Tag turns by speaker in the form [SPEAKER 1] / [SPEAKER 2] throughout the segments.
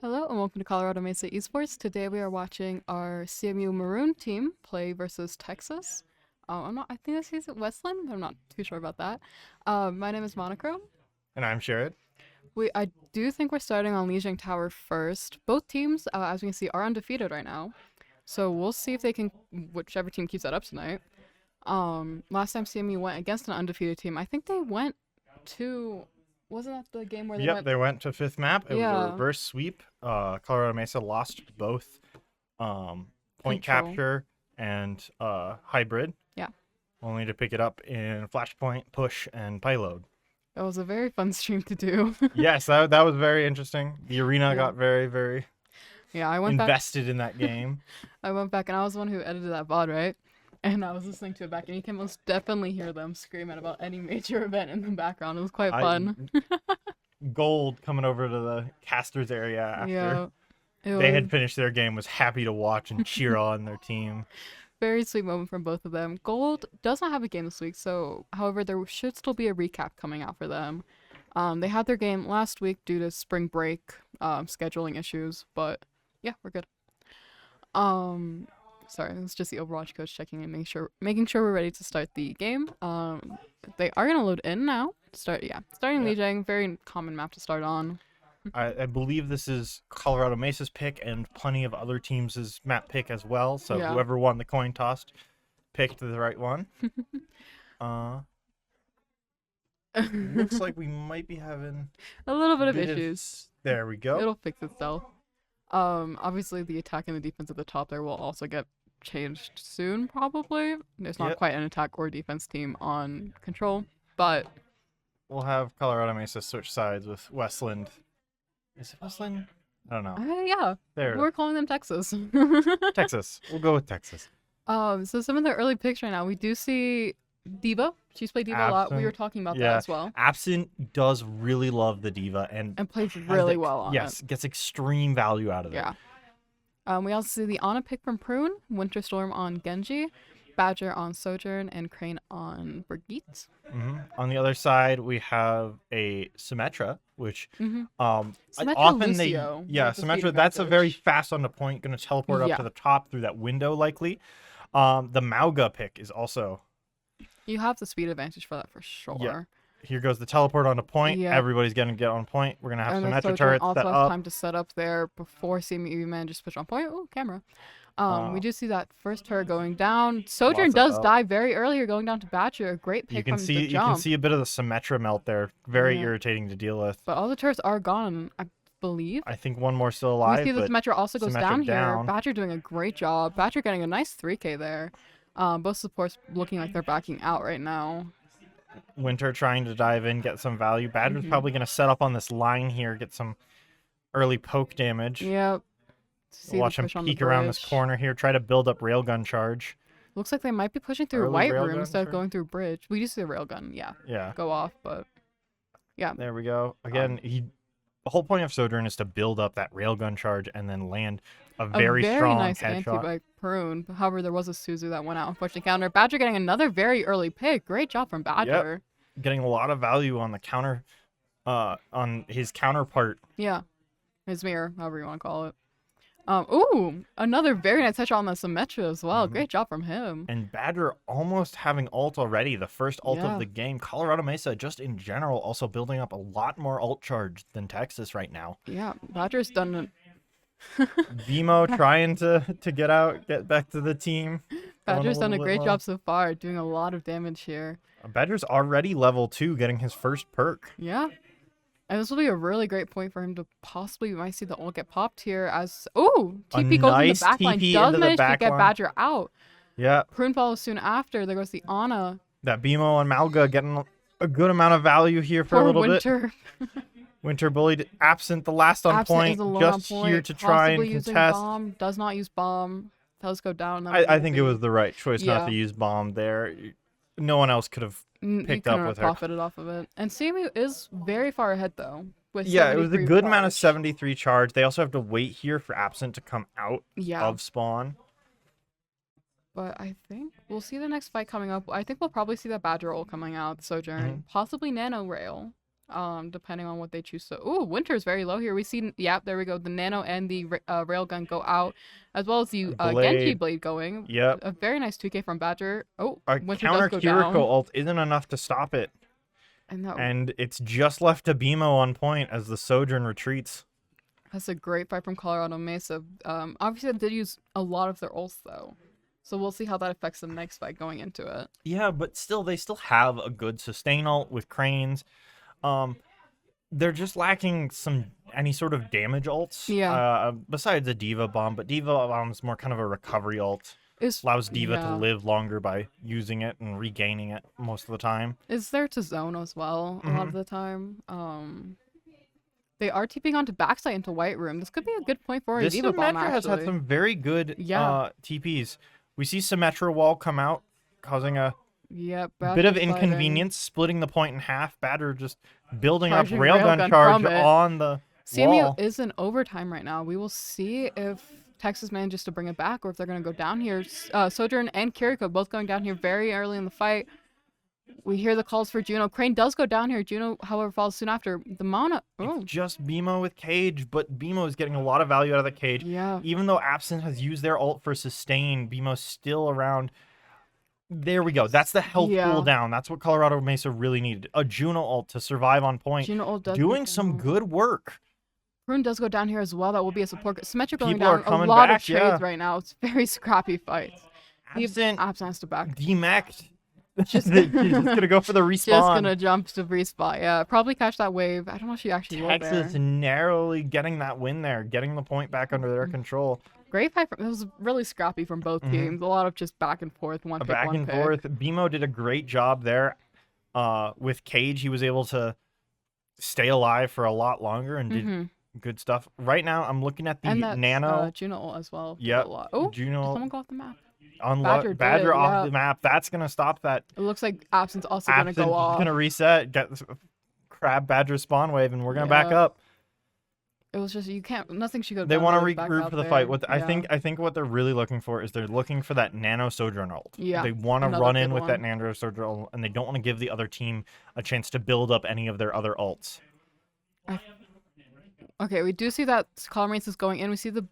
[SPEAKER 1] Hello and welcome to Colorado Mesa Esports. Today we are watching our CMU Maroon team play versus Texas. I think this is Wesleyan, but I'm not too sure about that. My name is Monochrome.
[SPEAKER 2] And I'm Sherrod.
[SPEAKER 1] I do think we're starting on Lijiang Tower first. Both teams, as we can see, are undefeated right now. So we'll see if they can, whichever team keeps that up tonight. Last time CMU went against an undefeated team, I think they went to, wasn't that the game where they went?
[SPEAKER 2] They went to fifth map. It was
[SPEAKER 1] Yeah.
[SPEAKER 2] a reverse sweep. Colorado Mesa lost both point capture and hybrid.
[SPEAKER 1] Yeah.
[SPEAKER 2] Only to pick it up in flashpoint, push, and payload.
[SPEAKER 1] That was a very fun stream to do.
[SPEAKER 2] Yes, that was very interesting. The arena got very, very
[SPEAKER 1] I went
[SPEAKER 2] invested in that game.
[SPEAKER 1] I went back and I was the one who edited that VOD, right? And I was listening to it back and you can most definitely hear them screaming about any major event in the background. It was quite fun.
[SPEAKER 2] Gold coming over to the casters area after
[SPEAKER 1] Yeah,
[SPEAKER 2] they had finished their game was happy to watch and cheer on their team.
[SPEAKER 1] very sweet moment from both of them. Gold does not have a game this week, so however there should still be a recap coming out for them. They had their game last week due to spring break scheduling issues, but yeah, we're good. Sorry, it's just the Overwatch coach checking in, making sure we're ready to start the game. They are gonna load in now. Starting Lijiang, very common map to start on.
[SPEAKER 2] I believe this is Colorado Mesa's pick and plenty of other teams' map pick as well. So whoever won the coin toss picked the right one. Looks like we might be having
[SPEAKER 1] a little bit of issues.
[SPEAKER 2] There we go.
[SPEAKER 1] It'll fix itself. Obviously the attack and the defense at the top there will also get changed soon, probably. There's not quite an attack or defense team on control, but
[SPEAKER 2] we'll have Colorado Mesa switch sides with Westland. Is it Westland? I don't know.
[SPEAKER 1] Yeah.
[SPEAKER 2] There.
[SPEAKER 1] We're calling them Texas.
[SPEAKER 2] Texas. We'll go with Texas.
[SPEAKER 1] So some of the early picks right now, we do see D.Va. She's played D.Va a lot. We were talking about that as well.
[SPEAKER 2] Absent does really love the D.Va and
[SPEAKER 1] plays really well on it.
[SPEAKER 2] Yes, gets extreme value out of it.
[SPEAKER 1] Yeah. We also see the Ana pick from Maroon, Winterstorm on Genji, Badger on Sojourn, and Crane on Brigitte.
[SPEAKER 2] On the other side, we have a Symmetra, which
[SPEAKER 1] Symmetra
[SPEAKER 2] often
[SPEAKER 1] Lucio,
[SPEAKER 2] Symmetra. That's a very fast on the point, going to teleport up to the top through that window likely. The Mauga pick is also.
[SPEAKER 1] You have the speed advantage for that for sure.
[SPEAKER 2] Yeah. Here goes the teleport on the point. Yeah. Everybody's going to get on point. We're going to have Symmetra turrets
[SPEAKER 1] also
[SPEAKER 2] set
[SPEAKER 1] has
[SPEAKER 2] up.
[SPEAKER 1] Time to set up there before CMU manages to push on point. Oh, camera. We do see that first turret going down. Sojourn does die very early. You're going down to Badger. A great pick from the jump.
[SPEAKER 2] You can see a bit of the Symmetra melt there. Very irritating to deal with.
[SPEAKER 1] But all the turrets are gone, I believe.
[SPEAKER 2] I think one more still alive.
[SPEAKER 1] We see the Symmetra also goes down here. Badger doing a great job. Badger getting a nice 3K there. Both supports looking like they're backing out right now.
[SPEAKER 2] Winter trying to dive in, get some value. Badger's probably going to set up on this line here, get some early poke damage.
[SPEAKER 1] Yep.
[SPEAKER 2] Watch him peek around this corner here, try to build up railgun charge.
[SPEAKER 1] Looks like they might be pushing through White Room instead of going through Bridge. We do see the railgun, go off, but yeah.
[SPEAKER 2] There we go. Again, the whole point of Sojourn is to build up that railgun charge and then land a very strong
[SPEAKER 1] nice
[SPEAKER 2] headshot.
[SPEAKER 1] Anti by Maroon. However, there was a Suzu that went out unfortunately counter. Badger getting another very early pick. Great job from Badger.
[SPEAKER 2] Yep. Getting a lot of value on the counter, on his counterpart.
[SPEAKER 1] Yeah, his mirror, however you want to call it. Ooh, another very nice headshot on the Symmetra as well. Great job from him.
[SPEAKER 2] And Badger almost having ult already, the first ult of the game. Colorado Mesa, just in general, also building up a lot more ult charge than Texas right now.
[SPEAKER 1] Yeah, Badger's done it.
[SPEAKER 2] Vimo trying to get back to the team.
[SPEAKER 1] Badger's done a great job so far, doing a lot of damage here.
[SPEAKER 2] Badger's already level 2, getting his first perk.
[SPEAKER 1] Yeah. And this will be a really great point for him to possibly, we might see the ult get popped here as, TP goes in the backline, does manage to get Badger out.
[SPEAKER 2] Yeah.
[SPEAKER 1] Prune follows soon after, there goes the Ana.
[SPEAKER 2] That Bimo and Malga getting a good amount of value here for a little
[SPEAKER 1] Winter.
[SPEAKER 2] bit. Winter bullied, absent the last on point, just here to try and contest.
[SPEAKER 1] Bomb, does not use bomb, does go down.
[SPEAKER 2] I think it was the right choice not to use bomb there. No one else could have picked up with her.
[SPEAKER 1] Profited off of it. And CMU is very far ahead though. With
[SPEAKER 2] it was a good amount of 73 charge. They also have to wait here for Absent to come out of spawn.
[SPEAKER 1] But I think we'll see the next fight coming up. I think we'll probably see the Badger ult coming out, Sojourn. Possibly Nano Rail. depending on what they choose. So, ooh, Winter's very low here. We see, yep, there we go. The Nano and the Railgun go out, as well as the Genji Blade going.
[SPEAKER 2] Yep.
[SPEAKER 1] A very nice 2K from Badger. Oh,
[SPEAKER 2] A
[SPEAKER 1] Winter
[SPEAKER 2] counter
[SPEAKER 1] does go down.
[SPEAKER 2] Kiriko ult isn't enough to stop it. And it's just left to BMO on point as the Sojourn retreats.
[SPEAKER 1] That's a great fight from Colorado Mesa. Obviously, they did use a lot of their ults, though. So we'll see how that affects the next fight going into it.
[SPEAKER 2] Yeah, but still, they still have a good sustain ult with Cranes. They're just lacking any sort of damage ults.
[SPEAKER 1] Yeah.
[SPEAKER 2] Besides the Diva Bomb, but Diva Bomb is more kind of a recovery ult. Allows Diva to live longer by using it and regaining it most of the time.
[SPEAKER 1] Is there to zone as well a lot of the time. They are TPing onto backside into White Room. This could be a good point for a Diva Bomb, actually.
[SPEAKER 2] This Symmetra has had some very good TPs. We see Symmetra Wall come out, causing a bit of inconvenience, splitting the point in half. Badger just building up Railgun charge on the
[SPEAKER 1] CMU
[SPEAKER 2] wall.
[SPEAKER 1] is in overtime right now. We will see if Texas manages to bring it back or if they're going to go down here. Sojourn and Kiriko both going down here very early in the fight. We hear the calls for Juno. Crane does go down here. Juno, however, falls soon after. The Mana...
[SPEAKER 2] It's just BMO with Cage, but BMO is getting a lot of value out of the Cage.
[SPEAKER 1] Yeah.
[SPEAKER 2] Even though Absent has used their ult for sustain, BMO's still around. There we go. That's the health cooldown. That's what Colorado Mesa really needed. A Juno ult to survive on point.
[SPEAKER 1] Juno ult does
[SPEAKER 2] doing some good work.
[SPEAKER 1] Maroon does go down here as well. That will be a support. Symmetric going
[SPEAKER 2] People
[SPEAKER 1] down.
[SPEAKER 2] are coming
[SPEAKER 1] a lot
[SPEAKER 2] back,
[SPEAKER 1] of trades right now. It's very scrappy fights.
[SPEAKER 2] Absent
[SPEAKER 1] has to back.
[SPEAKER 2] Demacked. She's just gonna go for the respawn.
[SPEAKER 1] Just gonna jump to respawn. Yeah, probably catch that wave. I don't know if she actually will there.
[SPEAKER 2] Texas narrowly getting that win there, getting the point back under their control.
[SPEAKER 1] Great fight. It was really scrappy from both teams. A lot of just back and forth, one pick,
[SPEAKER 2] back and forth. BMO did a great job there. With Cage, he was able to stay alive for a lot longer and did good stuff. Right now, I'm looking at the Nano.
[SPEAKER 1] Juno as well.
[SPEAKER 2] Yeah.
[SPEAKER 1] Oh,
[SPEAKER 2] Juno.
[SPEAKER 1] Someone go off the map.
[SPEAKER 2] Badger off the map. That's gonna stop that.
[SPEAKER 1] It looks like Absent's also gonna go off.
[SPEAKER 2] Gonna reset, get crab Badger spawn wave, and we're gonna back up.
[SPEAKER 1] It was just nothing should go.
[SPEAKER 2] They want to regroup for the fight. I think what they're really looking for is they're looking for that Nano Sojourn ult.
[SPEAKER 1] Yeah.
[SPEAKER 2] They want to run in with that Nano Sojourn ult, and they don't want to give the other team a chance to build up any of their other ults.
[SPEAKER 1] Okay, we do see that Colorado is going in. We see the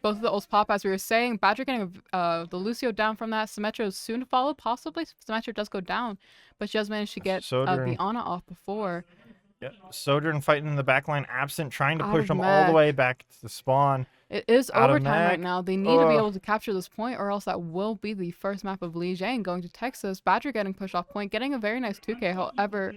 [SPEAKER 1] both of the ults pop, as we were saying. Badger getting the Lucio down from that. Symmetra is soon to follow, possibly. Symmetra does go down, but she does manage to get the Ana off before.
[SPEAKER 2] Yeah, Sojourn fighting in the backline, Absent trying to push them all the way back to spawn.
[SPEAKER 1] It is overtime right now. They need to be able to capture this point, or else that will be the first map of Lijiang going to Texas. Badger getting pushed off point, getting a very nice 2K. However,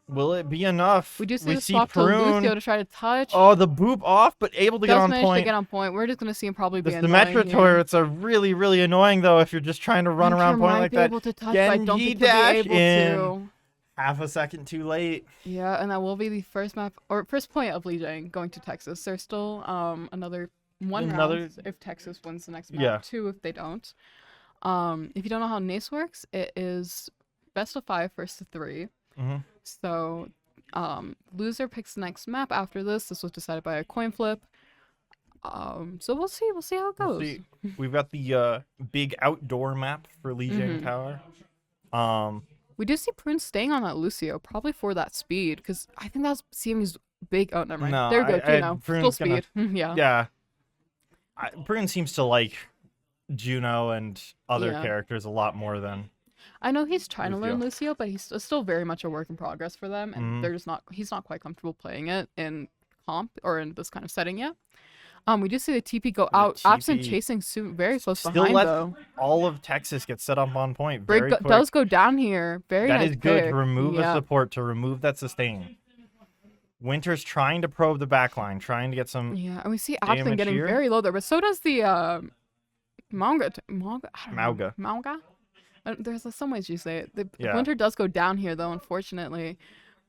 [SPEAKER 2] will it be enough?
[SPEAKER 1] We do see the swap to Lucio to try to touch.
[SPEAKER 2] Oh, the boop off, but able to get on point.
[SPEAKER 1] To get on point. We're just going to see him probably be
[SPEAKER 2] the Symmetra turrets are really, really annoying, though, if you're just trying to run around point like that.
[SPEAKER 1] Able to touch, but I don't think he'll be able to.
[SPEAKER 2] Half a second too late.
[SPEAKER 1] Yeah, and that will be the first map, or first point of Lijiang going to Texas. There's still another round if Texas wins the next map. Yeah. 2 if they don't. If you don't know how NACE works, it is best of 5, first to 3. So, loser picks the next map after this. This was decided by a coin flip. So we'll see how it goes.
[SPEAKER 2] We've got the big outdoor map for Lijiang Tower.
[SPEAKER 1] We do see Prune staying on that Lucio, probably for that speed, because I think that's CMU's big. Oh, never mind.
[SPEAKER 2] No,
[SPEAKER 1] there you go, Juno. Full speed.
[SPEAKER 2] Yeah. Prune seems to like Juno and other characters a lot more than.
[SPEAKER 1] I know he's trying to learn Lucio, but he's still very much a work in progress for them, and they're just not. He's not quite comfortable playing it in comp or in this kind of setting yet. We do see the TP go out. Absent chasing soon, very close behind though.
[SPEAKER 2] All of Texas get set up on point.
[SPEAKER 1] Break does go down here. Very nice.
[SPEAKER 2] That is good to remove a support, to remove that sustain. Winter's trying to probe the backline, trying to get some.
[SPEAKER 1] Yeah, and we see Absent getting very low there, but so does the Mauga. There's some ways you say it. Winter does go down here though, unfortunately.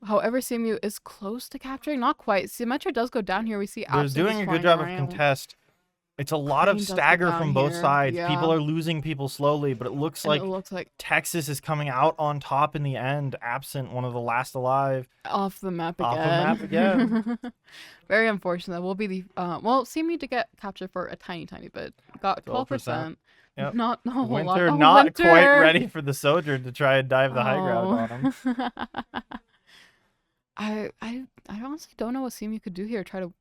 [SPEAKER 1] However, CMU is close to capturing. Not quite. Symmetra does go down here. We see
[SPEAKER 2] They're doing a good job of contest. It's a lot of stagger from both sides. Yeah. People are losing people slowly, but it looks like Texas is coming out on top in the end, Absent, one of the last alive.
[SPEAKER 1] Off the map again. Very unfortunate. That will be the CMU to get captured for a tiny bit. Got 12%.
[SPEAKER 2] Yep.
[SPEAKER 1] Not a whole lot.
[SPEAKER 2] Winter not quite ready for the Sojourn to try and dive the high ground on him.
[SPEAKER 1] I honestly don't know what CMU could do here to try to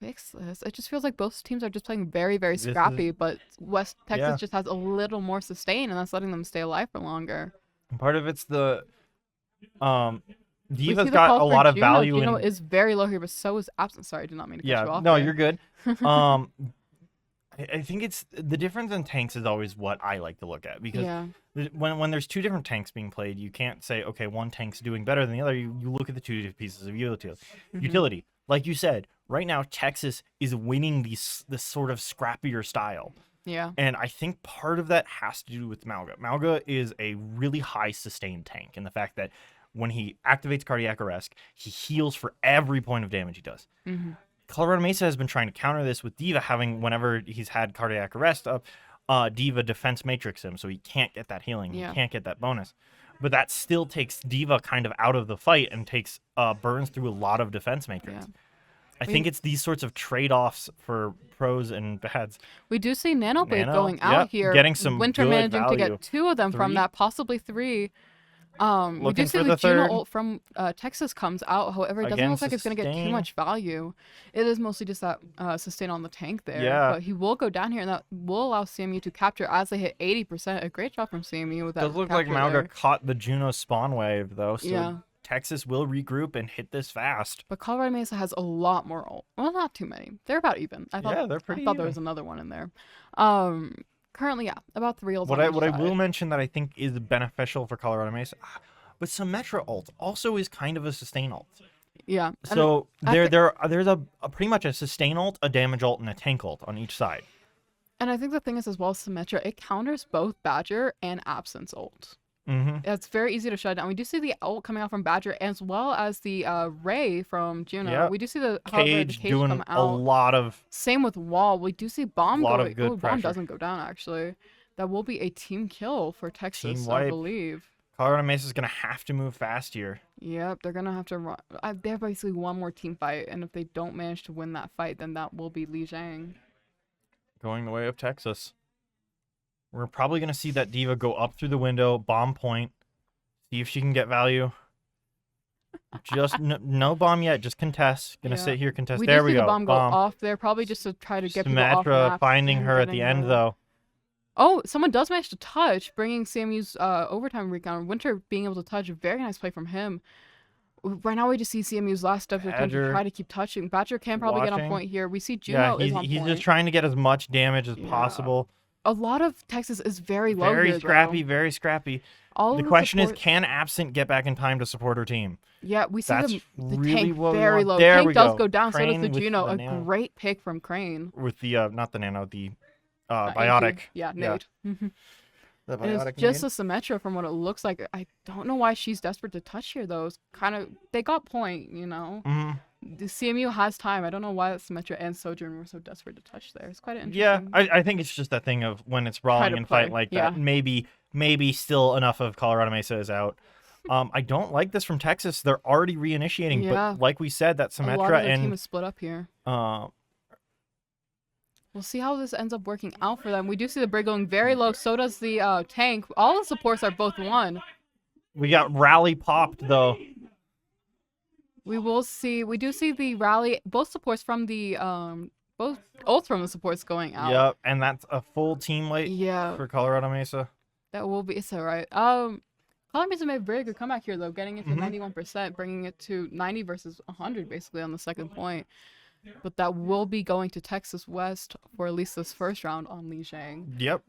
[SPEAKER 1] fix this. It just feels like both teams are just playing very, very scrappy, but West Texas just has a little more sustain, and that's letting them stay alive for longer.
[SPEAKER 2] Part of it's the D.Va's got a lot of value.
[SPEAKER 1] Juno is very low here, but so is Absent. Sorry, I did not mean to cut you off.
[SPEAKER 2] No, you're good. I think it's the difference in tanks is always what I like to look at, because when there's two different tanks being played, you can't say, okay, one tank's doing better than the other. You look at the two different pieces of utility. Like you said, right now Texas is winning this sort of scrappier style.
[SPEAKER 1] Yeah.
[SPEAKER 2] And I think part of that has to do with Malga. Malga is a really high sustained tank, and the fact that when he activates cardiac arrest, he heals for every point of damage he does. Colorado Mesa has been trying to counter this with D.Va having, whenever he's had cardiac arrest up, D.Va defense matrix him, so he can't get that healing. He can't get that bonus. But that still takes D.Va kind of out of the fight and takes burns through a lot of defense matrix. I think it's these sorts of trade-offs for pros and bads.
[SPEAKER 1] We do see Nanoblade going out here.
[SPEAKER 2] Getting some
[SPEAKER 1] Winter
[SPEAKER 2] good
[SPEAKER 1] managing
[SPEAKER 2] value.
[SPEAKER 1] to get 2 of them from that, possibly 3. We do see the Juno ult from Texas comes out. However, it doesn't look like it's going to get too much value. It is mostly just that sustain on the tank there.
[SPEAKER 2] Yeah.
[SPEAKER 1] But he will go down here, and that will allow CMU to capture as they hit 80%. A great job from CMU with that.
[SPEAKER 2] It does look like Malga caught the Juno spawn wave, though. So Texas will regroup and hit this fast.
[SPEAKER 1] But Colorado Mesa has a lot more ult. Well, not too many. They're about even.
[SPEAKER 2] They're pretty
[SPEAKER 1] I thought
[SPEAKER 2] even.
[SPEAKER 1] there was another one in there. Currently, about 3 ults.
[SPEAKER 2] What I will mention that I think is beneficial for Colorado Mesa, but Symmetra ult also is kind of a sustain ult.
[SPEAKER 1] Yeah.
[SPEAKER 2] So there's a pretty much a sustain ult, a damage ult, and a tank ult on each side.
[SPEAKER 1] And I think the thing is, as well as Symmetra, it counters both Badger and Absence ult. It's very easy to shut down. We do see the ult coming out from Badger, as well as the Ray from Juno.
[SPEAKER 2] Yep.
[SPEAKER 1] We do see the
[SPEAKER 2] Cage doing
[SPEAKER 1] come out.
[SPEAKER 2] a lot of.
[SPEAKER 1] Same with Wall. We do see Bomb
[SPEAKER 2] lot
[SPEAKER 1] going.
[SPEAKER 2] of good
[SPEAKER 1] Bomb
[SPEAKER 2] pressure.
[SPEAKER 1] doesn't go down, actually. That will be a team kill for Texas,
[SPEAKER 2] Team
[SPEAKER 1] I
[SPEAKER 2] wipe.
[SPEAKER 1] believe.
[SPEAKER 2] Colorado Mesa is going to have to move fast here.
[SPEAKER 1] Yep, they're going to have to run. They have basically one more team fight, and if they don't manage to win that fight, then that will be Li Zhang.
[SPEAKER 2] Going the way of Texas. We're probably going to see that D.Va go up through the window, bomb point, see if she can get value. Just no bomb yet, just contest. Gonna sit here, contest. There we go.
[SPEAKER 1] The bomb go off there, probably just to try to get people off
[SPEAKER 2] Symmetra finding her at the end, though.
[SPEAKER 1] Oh, someone does manage to touch, bringing CMU's overtime recount. Winter being able to touch, a very nice play from him. Right now, we just see CMU's last step to try to keep touching. Badger can probably get on point here. We see Juno is on point.
[SPEAKER 2] He's just trying to get as much damage as possible.
[SPEAKER 1] A lot of Texas is very low
[SPEAKER 2] Very
[SPEAKER 1] here,
[SPEAKER 2] scrappy,
[SPEAKER 1] though.
[SPEAKER 2] very scrappy. The question is, can Absent get back in time to support her team?
[SPEAKER 1] Yeah, we see the
[SPEAKER 2] really
[SPEAKER 1] tank very low.
[SPEAKER 2] There
[SPEAKER 1] tank
[SPEAKER 2] we
[SPEAKER 1] does
[SPEAKER 2] go.
[SPEAKER 1] go down,
[SPEAKER 2] Crane
[SPEAKER 1] so does the Juno.
[SPEAKER 2] the
[SPEAKER 1] A
[SPEAKER 2] nano.
[SPEAKER 1] great pick from Crane.
[SPEAKER 2] With the, not the nano, the biotic.
[SPEAKER 1] Yeah, Nate.
[SPEAKER 2] The
[SPEAKER 1] And
[SPEAKER 2] biotic
[SPEAKER 1] it's just
[SPEAKER 2] nade.
[SPEAKER 1] a Symmetra from what it looks like. I don't know why she's desperate to touch here, though. It's kind of, they got point, you know? The CMU has time. I don't know why Symmetra and Sojourn were so desperate to touch there. It's quite interesting.
[SPEAKER 2] Yeah, I think it's just that thing of when it's brawling and fight like that. Maybe still enough of Colorado Mesa is out. I don't like this from Texas. They're already reinitiating, but like we said, that Symmetra
[SPEAKER 1] a lot of their team is split up here. We'll see how this ends up working out for them. We do see the Brig going very low. So does the tank. All the supports are both one.
[SPEAKER 2] We got rally popped, though.
[SPEAKER 1] We will see. We do see the rally. Both supports from the both ults from the supports going out.
[SPEAKER 2] Yep, and that's a full team late.
[SPEAKER 1] Yeah.
[SPEAKER 2] For Colorado Mesa.
[SPEAKER 1] That will be. It's all right. Colorado Mesa made a very good comeback here, though, getting it to 91%, bringing it to 90 versus 100 basically on the second point. But that will be going to Texas West for at least this first round on Li Zhang.
[SPEAKER 2] Yep.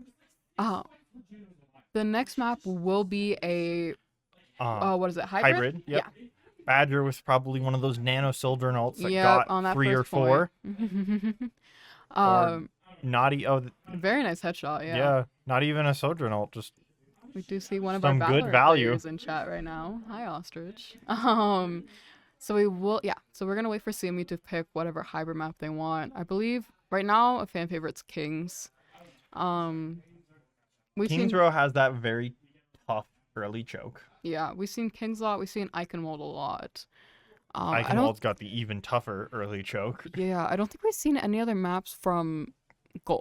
[SPEAKER 1] The next map will be a what is it? Hybrid?
[SPEAKER 2] Yep.
[SPEAKER 1] Yeah.
[SPEAKER 2] Badger was probably one of those nano Sojourn ults that
[SPEAKER 1] on
[SPEAKER 2] got
[SPEAKER 1] that
[SPEAKER 2] 3 or
[SPEAKER 1] first
[SPEAKER 2] 4.
[SPEAKER 1] Point.
[SPEAKER 2] Naughty.
[SPEAKER 1] Very nice headshot. Yeah.
[SPEAKER 2] Yeah. Not even a Sojourn ult. Just.
[SPEAKER 1] We do see one of our
[SPEAKER 2] good
[SPEAKER 1] Valorant
[SPEAKER 2] value
[SPEAKER 1] players in chat right now. Hi, Ostrich. So we will, so we're gonna wait for CMU to pick whatever hybrid map they want. I believe right now a fan favorite's Kings.
[SPEAKER 2] Kings Row has that very tough early choke.
[SPEAKER 1] Yeah, we've seen Kings a lot. We've seen Eichenwald a lot.
[SPEAKER 2] Eichenwald's got the even tougher early choke.
[SPEAKER 1] Yeah, I don't think we've seen any other maps from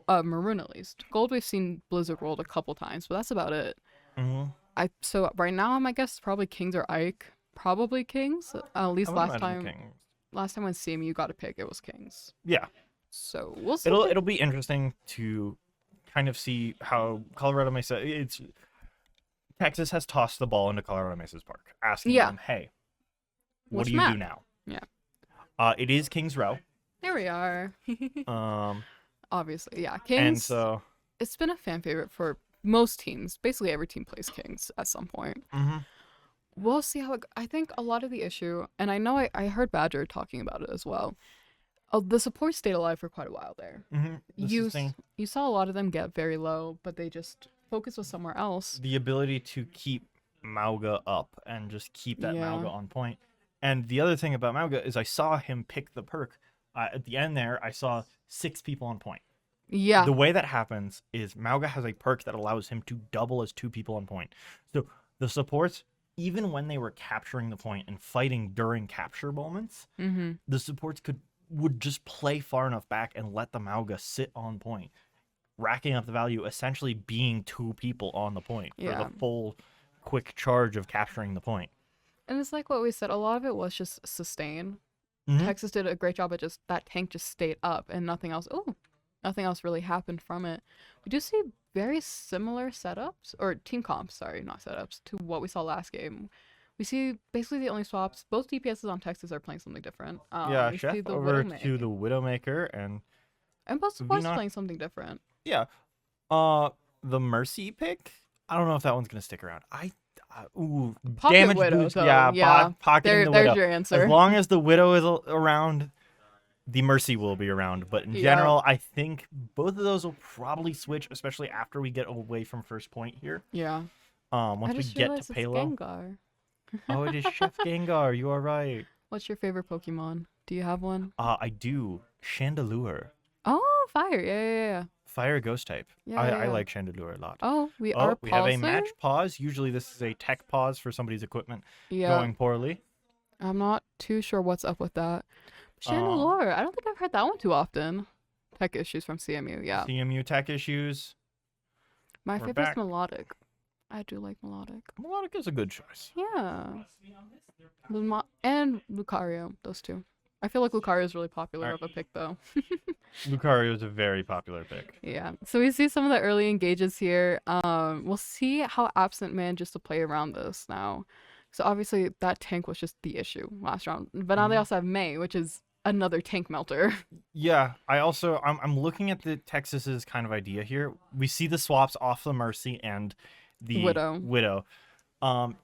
[SPEAKER 1] Maroon at least. Gold we've seen Blizzard World a couple times, but that's about it. So right now, my guess is probably Kings or Ike. probably Kings. At least last time.
[SPEAKER 2] Kings.
[SPEAKER 1] Last time when CMU got a pick, it was Kings.
[SPEAKER 2] Yeah.
[SPEAKER 1] So we'll see.
[SPEAKER 2] It'll be interesting to kind of see how Colorado Mesa. Texas has tossed the ball into Colorado Mesa's park, asking them, "Hey, what do you do now?"
[SPEAKER 1] Yeah.
[SPEAKER 2] It is Kings Row.
[SPEAKER 1] There we are. Obviously, yeah. Kings.
[SPEAKER 2] And so
[SPEAKER 1] it's been a fan favorite for most teams. Basically, every team plays Kings at some point.
[SPEAKER 2] Mm-hmm.
[SPEAKER 1] We'll see how I think a lot of the issue, and I know I heard Badger talking about it as well. The support stayed alive for quite a while there.
[SPEAKER 2] Mm-hmm.
[SPEAKER 1] You saw a lot of them get very low, but they just focus was somewhere else.
[SPEAKER 2] The ability to keep Mauga up and just keep that Mauga on point. And the other thing about Mauga is I saw him pick the perk. At the end there, I saw 6 people on point.
[SPEAKER 1] Yeah.
[SPEAKER 2] The way that happens is Mauga has a perk that allows him to double as 2 people on point. So the supports, even when they were capturing the point and fighting during capture moments, the supports would just play far enough back and let the Mauga sit on point, racking up the value, essentially being 2 people on the point for the full quick charge of capturing the point.
[SPEAKER 1] And it's like what we said, a lot of it was just sustain. Texas did a great job at just that tank just stayed up and nothing else. Nothing else really happened from it. We do see very similar setups, or team comps, sorry, not setups, to what we saw last game. We see basically the only swaps. Both DPSs on Texas are playing something different.
[SPEAKER 2] Chef over to the Widowmaker, and
[SPEAKER 1] both supports playing something different.
[SPEAKER 2] Yeah. The Mercy pick, I don't know if that one's going to stick around.
[SPEAKER 1] Pocket
[SPEAKER 2] damage
[SPEAKER 1] Widow,
[SPEAKER 2] boost,
[SPEAKER 1] yeah.
[SPEAKER 2] Pocketing the Widow.
[SPEAKER 1] There's your answer.
[SPEAKER 2] As long as the Widow is around, the Mercy will be around. But in general, I think both of those will probably switch, especially after we get away from first point here.
[SPEAKER 1] Yeah.
[SPEAKER 2] Once we get to Palo. Oh, it is Chef Gengar. You are right.
[SPEAKER 1] What's your favorite Pokemon? Do you have one?
[SPEAKER 2] I do. Chandelure.
[SPEAKER 1] Oh, fire. Yeah.
[SPEAKER 2] Fire ghost type. I like Chandelure a lot.
[SPEAKER 1] Oh, we
[SPEAKER 2] have a match pause. Usually this is a tech pause for somebody's equipment going poorly.
[SPEAKER 1] I'm not too sure what's up with that. Chandelure. I don't think I've heard that one too often. Tech issues from CMU, yeah.
[SPEAKER 2] CMU tech issues.
[SPEAKER 1] My favorite's Melodic. I do like Melodic.
[SPEAKER 2] Melodic is a good choice.
[SPEAKER 1] Yeah. And Lucario, those two. I feel like Lucario is really popular of a pick, though.
[SPEAKER 2] Lucario is a very popular pick.
[SPEAKER 1] Yeah. So we see some of the early engages here. We'll see how Absent manages to play around this now. So obviously that tank was just the issue last round. But now they also have May, which is another tank melter.
[SPEAKER 2] Yeah. I'm looking at the Texas's kind of idea here. We see the swaps off the Mercy and the Widow.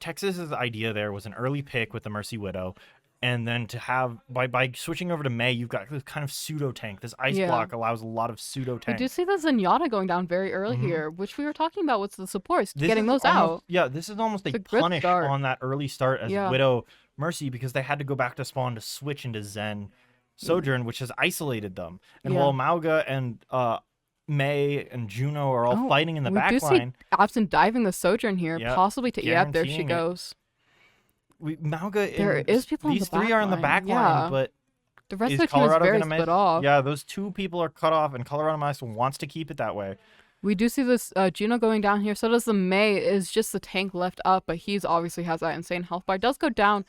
[SPEAKER 2] Texas's idea there was an early pick with the Mercy Widow. And then to have, by switching over to May, you've got this kind of pseudo tank. This ice block allows a lot of pseudo tank.
[SPEAKER 1] We do see the Zenyatta going down very early here, which we were talking about with the supports, getting those out.
[SPEAKER 2] Yeah, this is almost a punish on that early start as Widow Mercy, because they had to go back to spawn to switch into Zen Sojourn, which has isolated them. And while Mauga and May and Juno are all fighting in the back line.
[SPEAKER 1] See Absent diving the Sojourn here, possibly to there she goes.
[SPEAKER 2] Mauga,
[SPEAKER 1] there is people
[SPEAKER 2] these three are in the back line, but
[SPEAKER 1] the rest of the team is very split off.
[SPEAKER 2] Yeah, those 2 people are cut off, and Colorado Mesa wants to keep it that way.
[SPEAKER 1] We do see this Juno going down here. So does the May. Is just the tank left up, but he's obviously has that insane health bar. Does go down.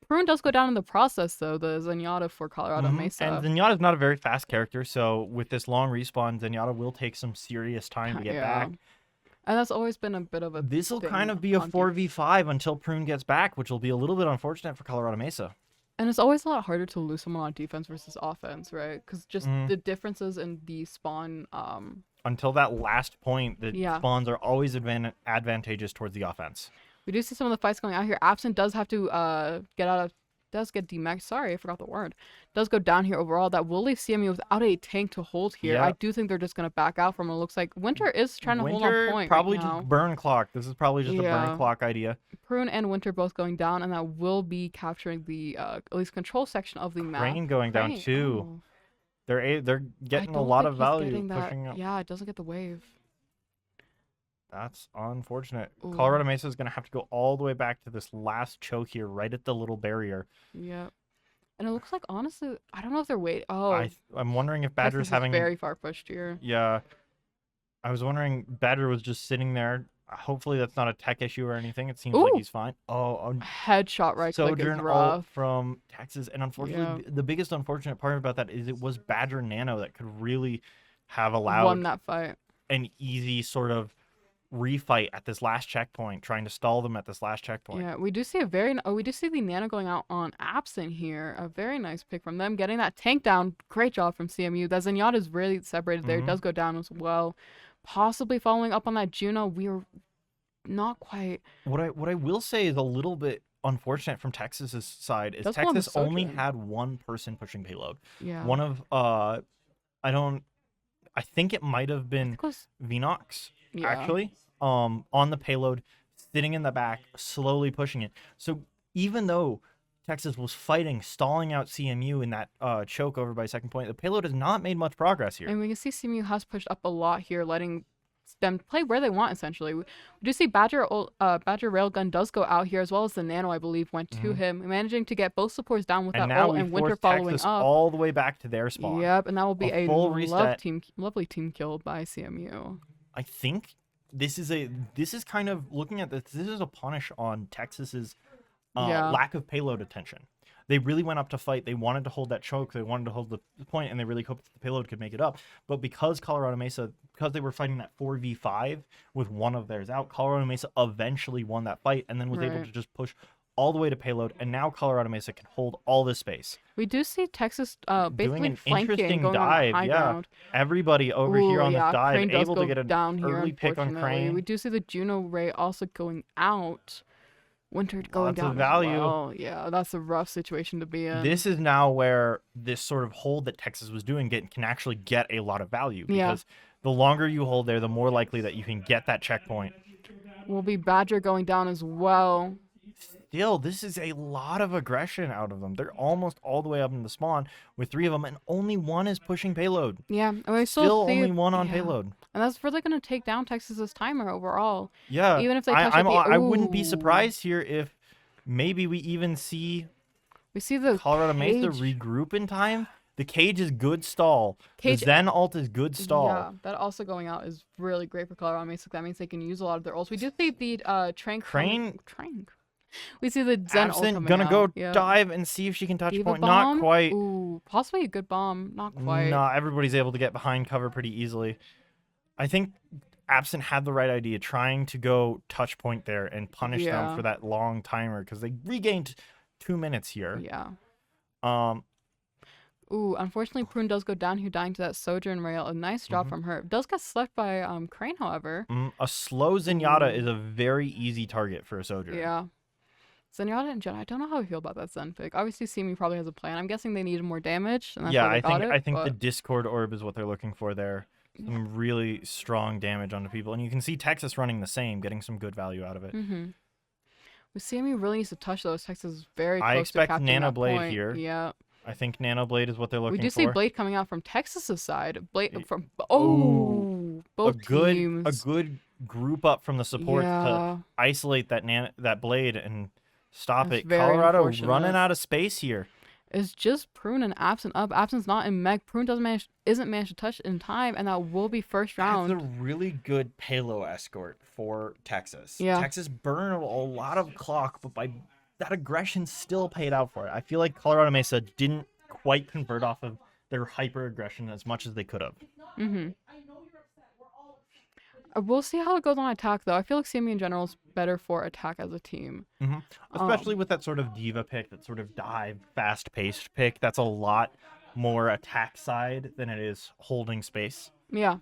[SPEAKER 1] Maroon does go down in the process, though, the Zenyatta for Colorado Mesa.
[SPEAKER 2] And Zenyatta's not a very fast character, so with this long respawn, Zenyatta will take some serious time to get back.
[SPEAKER 1] And that's always been a bit of a
[SPEAKER 2] This will kind of be a 4v5 until Prune gets back, which will be a little bit unfortunate for Colorado Mesa.
[SPEAKER 1] And it's always a lot harder to lose someone on defense versus offense, right? Because just the differences in the spawn...
[SPEAKER 2] Until that last point, the spawns are always advantageous towards the offense.
[SPEAKER 1] We do see some of the fights going out here. Absent does have to get demaxed. Sorry, I forgot the word. Does go down here overall. That will leave CMU without a tank to hold here. Yep. I do think they're just going to back out from it. Looks like Winter is trying to hold on point.
[SPEAKER 2] Probably
[SPEAKER 1] right
[SPEAKER 2] just burn clock. This is probably just a burn clock idea.
[SPEAKER 1] Prune and Winter both going down, and that will be capturing the at least control section of the map.
[SPEAKER 2] Crane going down too. Oh. They're getting a lot of value pushing up.
[SPEAKER 1] Yeah, it doesn't get the wave.
[SPEAKER 2] That's unfortunate. Ooh. Colorado Mesa is going to have to go all the way back to this last choke here, right at the little barrier.
[SPEAKER 1] Yep. And it looks like, honestly, I don't know if they're waiting. Oh.
[SPEAKER 2] I'm wondering if Badger's having...
[SPEAKER 1] very far pushed here.
[SPEAKER 2] Yeah. I was wondering, Badger was just sitting there Hopefully that's not a tech issue or anything. It seems like he's fine.
[SPEAKER 1] Headshot right click is rough.
[SPEAKER 2] From Texas, and unfortunately, the biggest unfortunate part about that is it was Badger Nano that could really have allowed
[SPEAKER 1] won that fight.
[SPEAKER 2] An easy sort of refight at this last checkpoint, trying to stall them at this last checkpoint.
[SPEAKER 1] Yeah, we do see the Nano going out on Absent here. A very nice pick from them, getting that tank down. Great job from CMU. That Zenyatta is really separated there. Does go down as well. Possibly following up on that Juno. We are not quite.
[SPEAKER 2] What I will say is a little bit unfortunate from Texas's side is Texas only had one person pushing payload.
[SPEAKER 1] Yeah.
[SPEAKER 2] One of I think it might have been Vinox, actually, on the payload, sitting in the back, slowly pushing it. So even though Texas was fighting, stalling out CMU in that choke over by second point, the payload has not made much progress here.
[SPEAKER 1] And we can see CMU has pushed up a lot here, letting them play where they want, essentially. We do see Badger Railgun does go out here, as well as the Nano, I believe, went to him, managing to get both supports down with that ult, and Winter following
[SPEAKER 2] Texas
[SPEAKER 1] up.
[SPEAKER 2] all the way back to their spawn.
[SPEAKER 1] Yep, and that will be a lovely team kill by CMU.
[SPEAKER 2] I think this is kind of looking at this. This is a punish on Texas's lack of payload attention. They really went up to fight. They wanted to hold that choke. They wanted to hold the point, and they really hoped the payload could make it up. But because Colorado Mesa, because they were fighting that 4v5 with one of theirs out, Colorado Mesa eventually won that fight and then was able to just push all the way to payload. And now Colorado Mesa can hold all this space.
[SPEAKER 1] We do see Texas basically
[SPEAKER 2] doing an
[SPEAKER 1] flanking,
[SPEAKER 2] interesting
[SPEAKER 1] going
[SPEAKER 2] dive.
[SPEAKER 1] On high ground.
[SPEAKER 2] Everybody over here on this dive
[SPEAKER 1] Crane
[SPEAKER 2] able
[SPEAKER 1] does
[SPEAKER 2] to get an
[SPEAKER 1] down
[SPEAKER 2] early
[SPEAKER 1] here,
[SPEAKER 2] pick on Crane.
[SPEAKER 1] We do see the Juno Ray also going out. Winter going
[SPEAKER 2] Lots
[SPEAKER 1] down
[SPEAKER 2] of value.
[SPEAKER 1] As well. Yeah, that's a rough situation to be in.
[SPEAKER 2] This is now where this sort of hold that Texas was doing can actually get a lot of value, because the longer you hold there, the more likely that you can get that checkpoint.
[SPEAKER 1] Will be Badger going down as well.
[SPEAKER 2] Still, this is a lot of aggression out of them. They're almost all the way up in the spawn with 3 of them, and only 1 is pushing payload.
[SPEAKER 1] Yeah, and we
[SPEAKER 2] still only 1 on payload.
[SPEAKER 1] And that's really going to take down Texas's timer overall.
[SPEAKER 2] Yeah,
[SPEAKER 1] even if they touch
[SPEAKER 2] I wouldn't be surprised here if maybe we even see
[SPEAKER 1] the
[SPEAKER 2] Colorado Mesa regroup in time. The Cage is good stall. The Zen ult is good stall.
[SPEAKER 1] Yeah, that also going out is really great for Colorado Mesa. That means they can use a lot of their ults. We do see the
[SPEAKER 2] Crane.
[SPEAKER 1] We see the Zen ult coming
[SPEAKER 2] gonna
[SPEAKER 1] out.
[SPEAKER 2] go dive and see if she can touch
[SPEAKER 1] Diva
[SPEAKER 2] point.
[SPEAKER 1] bomb?
[SPEAKER 2] Not quite.
[SPEAKER 1] Ooh, possibly a good bomb. Not quite.
[SPEAKER 2] No, everybody's able to get behind cover pretty easily. I think Absent had the right idea, trying to go touch point there and punish them for that long timer, because they regained 2 minutes here.
[SPEAKER 1] Yeah.
[SPEAKER 2] Ooh,
[SPEAKER 1] unfortunately, Prune does go down here, dying to that Sojourn Rail. A nice drop from her. Does get slept by Crane, however.
[SPEAKER 2] A slow Zenyatta is a very easy target for a Sojourn.
[SPEAKER 1] Yeah. Zenyatta and Jen, I don't know how I feel about that Zen pick. Obviously, CMU probably has a plan. I'm guessing they needed more damage. And that's
[SPEAKER 2] I think the Discord Orb is what they're looking for there. Some really strong damage onto people. And you can see Texas running the same, getting some good value out of it.
[SPEAKER 1] With CMU really needs to touch those. Texas is very close
[SPEAKER 2] I expect
[SPEAKER 1] to
[SPEAKER 2] Nano
[SPEAKER 1] that
[SPEAKER 2] Blade
[SPEAKER 1] point.
[SPEAKER 2] here.
[SPEAKER 1] Yeah.
[SPEAKER 2] I think Nano Blade is what they're looking for.
[SPEAKER 1] We do see Blade coming out from Texas's side. Blade from both teams.
[SPEAKER 2] A good group up from the support to isolate that Blade and stop it. Colorado running out of space here.
[SPEAKER 1] It's just Prune and Absent up. Absent's not in Meg. Prune isn't managed to touch in time, and that will be first round.
[SPEAKER 2] That's a really good payload escort for Texas.
[SPEAKER 1] Yeah.
[SPEAKER 2] Texas burned a lot of clock, but by that aggression still paid out for it. I feel like Colorado Mesa didn't quite convert off of their hyper aggression as much as they could have.
[SPEAKER 1] We'll see how it goes on attack, though. I feel like CMU in general is better for attack as a team.
[SPEAKER 2] Especially with that sort of diva pick, that sort of dive, fast-paced pick. That's a lot more attack side than it is holding space.
[SPEAKER 1] Yeah.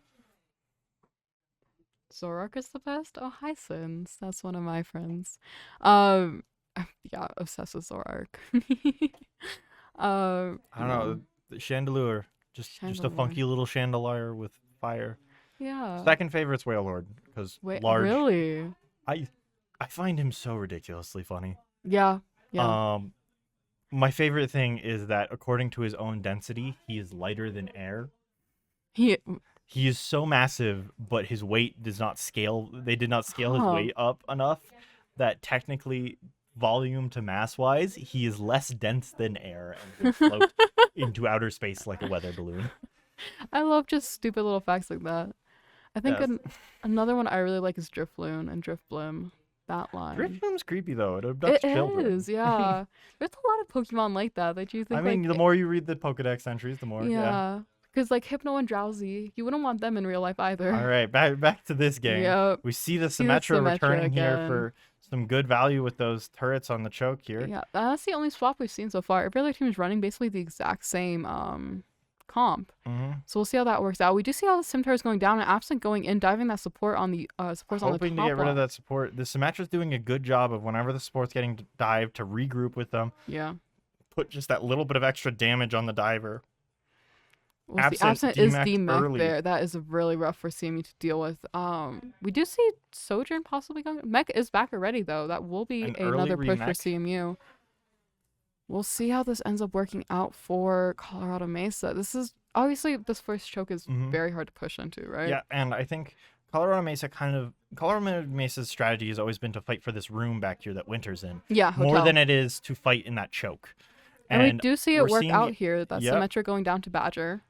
[SPEAKER 1] Zorak is the best? Oh, hi, Sins. That's one of my friends. Yeah, obsessed with Zorak.
[SPEAKER 2] I don't know. The Chandelure. Just a funky little chandelier with fire.
[SPEAKER 1] Yeah.
[SPEAKER 2] Second favorite's Whale Lord, because large.
[SPEAKER 1] Really?
[SPEAKER 2] I find him so ridiculously funny.
[SPEAKER 1] Yeah.
[SPEAKER 2] My favorite thing is that according to his own density, he is lighter than air. He is so massive, but his weight does not scale. They did not scale his weight up enough that technically, volume to mass wise, he is less dense than air and would float into outer space like a weather balloon.
[SPEAKER 1] I love just stupid little facts like that. I think another one I really like is Drifloon and Drifblim. That line.
[SPEAKER 2] Drifblim's creepy though. It abducts children.
[SPEAKER 1] It is, yeah. There's a lot of Pokemon like that you think.
[SPEAKER 2] I mean, the more you read the Pokedex entries, the more. Yeah.
[SPEAKER 1] Because like Hypno and Drowsy, you wouldn't want them in real life either.
[SPEAKER 2] All right, back to this game.
[SPEAKER 1] Yep.
[SPEAKER 2] We see the Symmetra returning here for some good value with those turrets on the choke here.
[SPEAKER 1] Yeah, that's the only swap we've seen so far. Every other team is running basically the exact same comp. So we'll see how that works out. We do see how the Scimitar is going down and Absent going in, diving that support on the supports on the top.
[SPEAKER 2] Hoping to get rid of that support. The Symmetra's doing a good job of whenever the support's getting dived to regroup with them.
[SPEAKER 1] Yeah.
[SPEAKER 2] Put just that little bit of extra damage on the diver.
[SPEAKER 1] Well, Absent is D-Mech there. That is really rough for CMU to deal with. We do see Sojourn possibly going. Mech is back already though. That will be another push for CMU. We'll see how this ends up working out for Colorado Mesa. This is obviously this first choke is very hard to push into, right?
[SPEAKER 2] Yeah, and I think Colorado Mesa's strategy has always been to fight for this room back here that Winter's in.
[SPEAKER 1] Yeah, hotel.
[SPEAKER 2] More than it is to fight in that choke.
[SPEAKER 1] And we do see it work out here. That Symmetra going down to Badger.